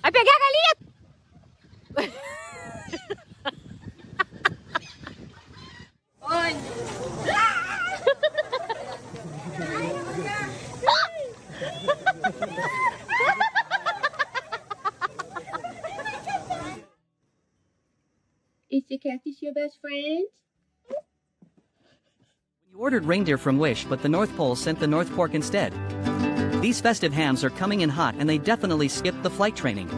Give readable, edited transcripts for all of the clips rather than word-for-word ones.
Ay, pegar a galinha! Is the cactus your best friend? You ordered reindeer from Wish, but the North Pole sent the North Fork instead. These festive hams are coming in hot and they definitely skipped the flight training.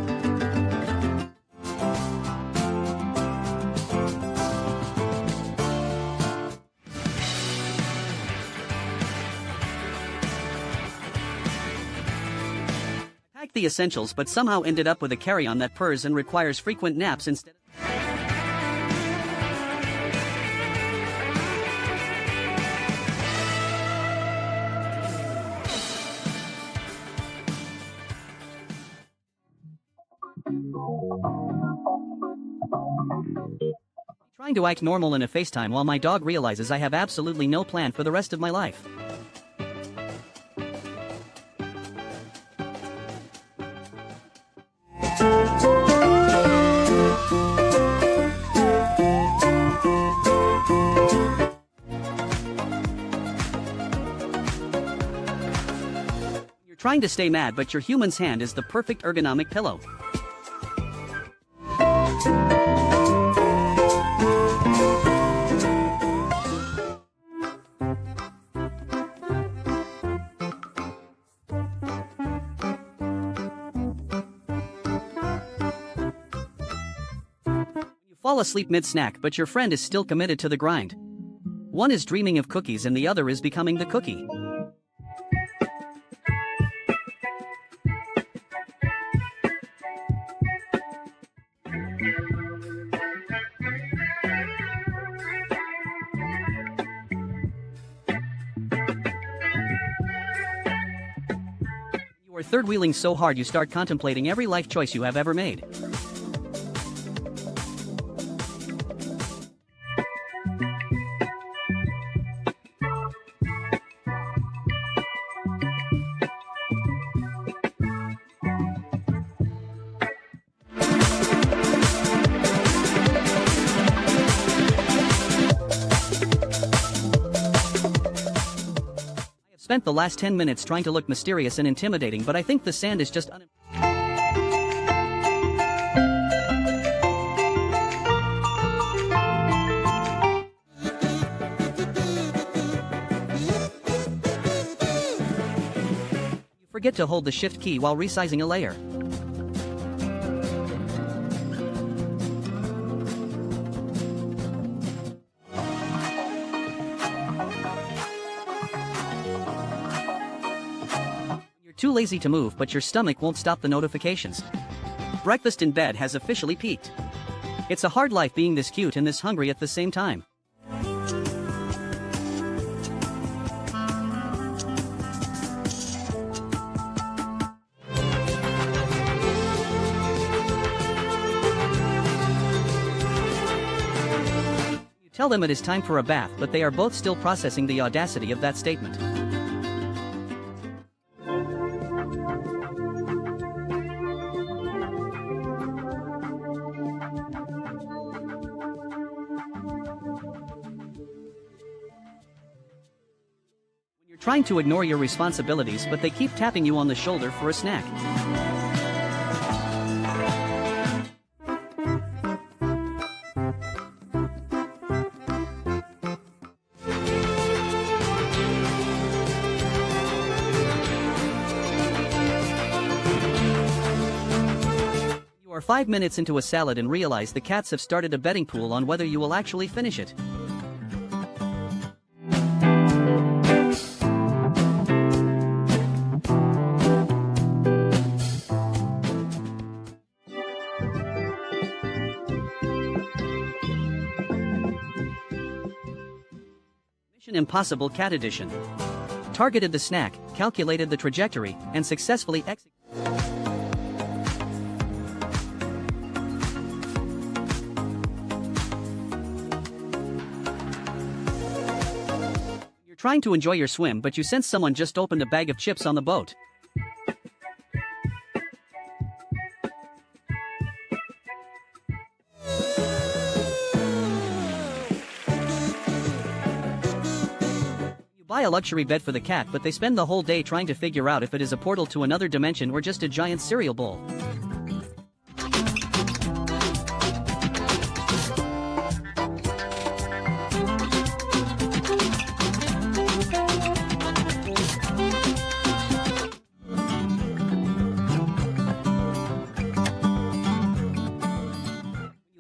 Packed the essentials but somehow ended up with a carry-on that purrs and requires frequent naps instead of... Trying to act normal in a FaceTime while my dog realizes I have absolutely no plan for the rest of my life. You're trying to stay mad, but your human's hand is the perfect ergonomic pillow. Fall asleep mid-snack, but your friend is still committed to the grind. One is dreaming of cookies and the other is becoming the cookie. You are third-wheeling so hard you start contemplating every life choice you have ever made. Spent the last 10 minutes trying to look mysterious and intimidating, but I think the sand is just You forget to hold the shift key while resizing a layer. Too lazy to move, but your stomach won't stop the notifications. Breakfast in bed has officially peaked. It's a hard life being this cute and this hungry at the same time. You tell them it is time for a bath, but they are both still processing the audacity of that statement. Trying to ignore your responsibilities, but they keep tapping you on the shoulder for a snack. You are 5 minutes into a salad and realize the cats have started a betting pool on whether you will actually finish it. Mission Impossible Cat Edition. Targeted the snack, calculated the trajectory, and successfully executed. You're trying to enjoy your swim, but you sense someone just opened a bag of chips on the boat. buy a luxury bed for the cat, but they spend the whole day trying to figure out if it is a portal to another dimension or just a giant cereal bowl.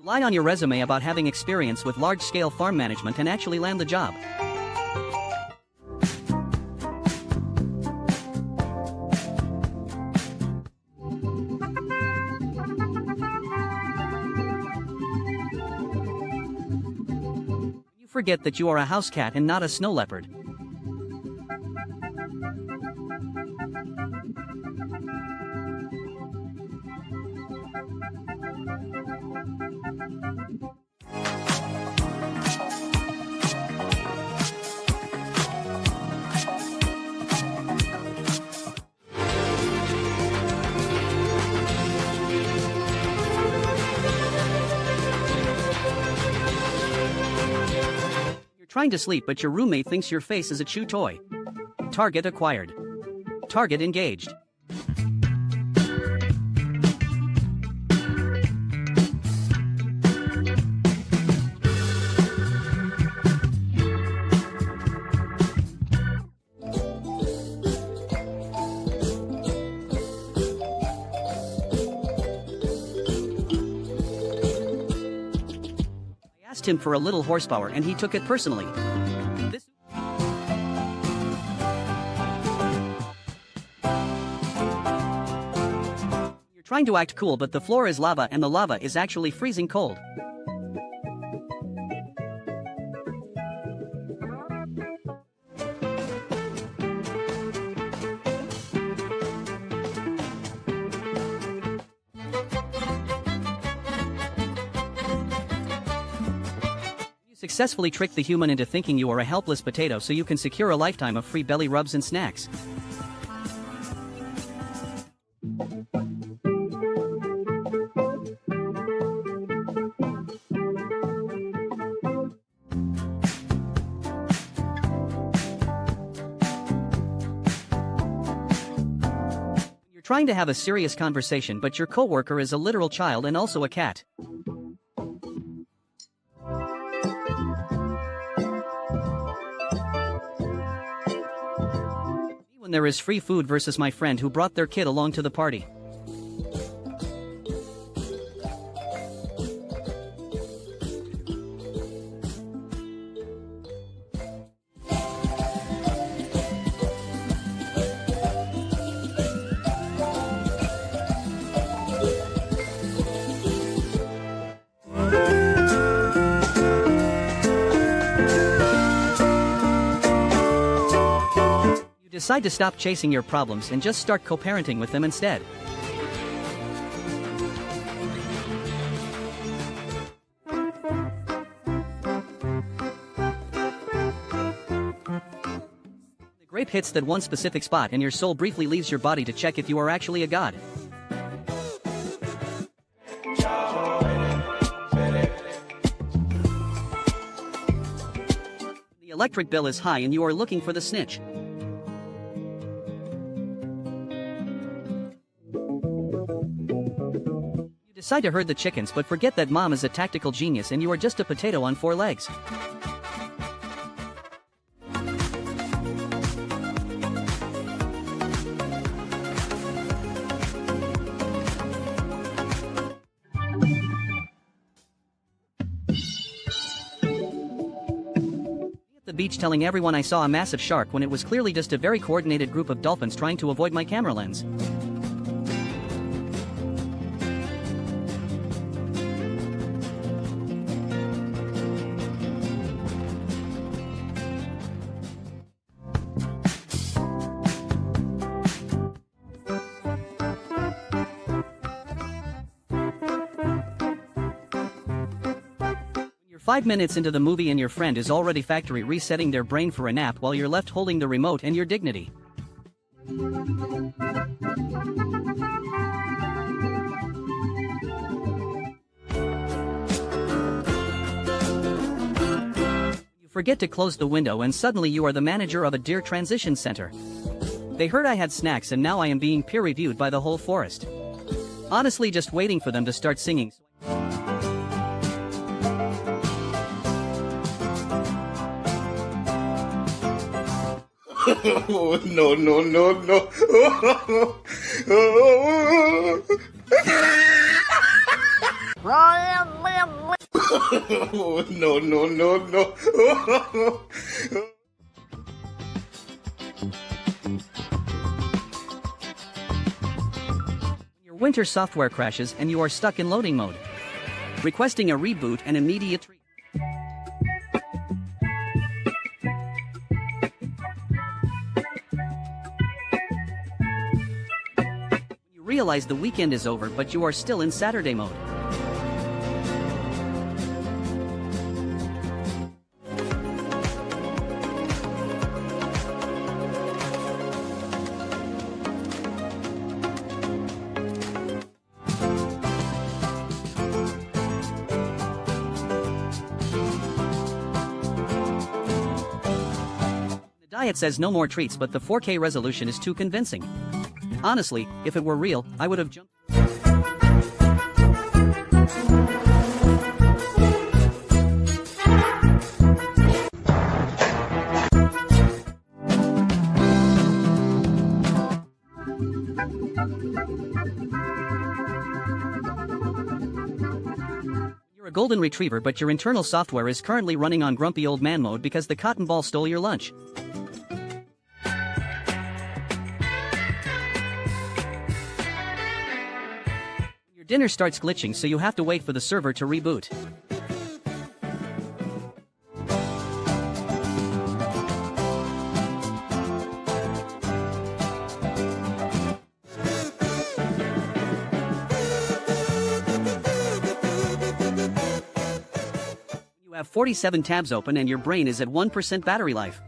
Lie on your resume about having experience with large-scale farm management and actually land the job. You forget that you are a house cat and not a snow leopard. Trying to sleep, but your roommate thinks your face is a chew toy. Target acquired. Target engaged. Asked him for a little horsepower and he took it personally. You're trying to act cool, but the floor is lava and the lava is actually freezing cold. Successfully trick the human into thinking you are a helpless potato so you can secure a lifetime of free belly rubs and snacks. You're trying to have a serious conversation, but your coworker is a literal child and also a cat. When there is free food versus my friend who brought their kid along to the party. Decide to stop chasing your problems and just start co-parenting with them instead. The grape hits that one specific spot and your soul briefly leaves your body to check if you are actually a god. The electric bill is high and you are looking for the snitch. Decide to herd the chickens, but forget that mom is a tactical genius and you are just a potato on 4 legs. At the beach telling everyone I saw a massive shark when it was clearly just a very coordinated group of dolphins trying to avoid my camera lens. You're 5 minutes into the movie and your friend is already factory resetting their brain for a nap while you're left holding the remote and your dignity. You forget to close the window and suddenly you are the manager of a deer transition center. They heard I had snacks and now I am being peer-reviewed by the whole forest. Honestly, just waiting for them to start singing. Oh, no, no, no, no. Oh, no, no, no, no. Your winter software crashes and you are stuck in loading mode. Requesting a reboot and immediate You realize the weekend is over but you are still in Saturday mode. The diet says no more treats but the 4K resolution is too convincing. Honestly, if it were real, I would have jumped. You're a golden retriever but your internal software is currently running on grumpy old man mode because the cotton ball stole your lunch. Your dinner starts glitching so you have to wait for the server to reboot. You have 47 tabs open and your brain is at 1% battery life.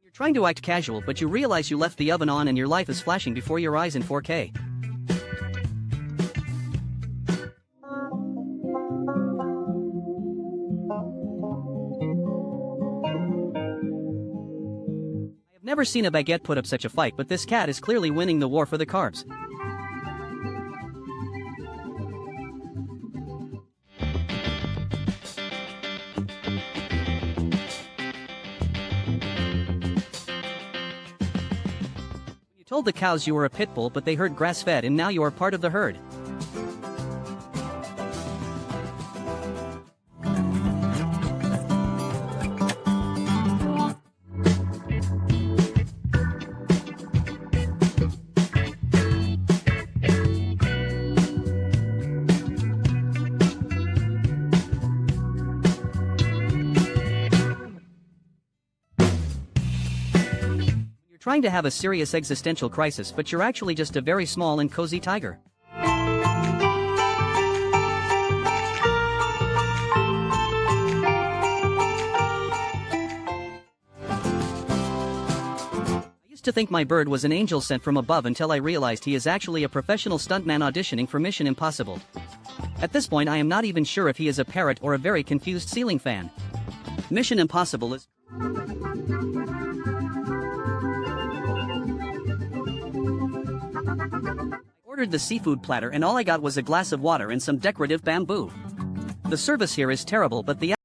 You're trying to act casual but you realize you left the oven on and your life is flashing before your eyes in 4K. I have never seen a baguette put up such a fight but this cat is clearly winning the war for the carbs. You told the cows you were a pit bull but they heard grass-fed and now you are part of the herd. Trying to have a serious existential crisis but you're actually just a very small and cozy tiger. I used to think my bird was an angel sent from above until I realized he is actually a professional stuntman auditioning for Mission Impossible. At this point I am not even sure if he is a parrot or a very confused ceiling fan. Mission Impossible is... I ordered the seafood platter and all I got was a glass of water and some decorative bamboo. The service here is terrible but the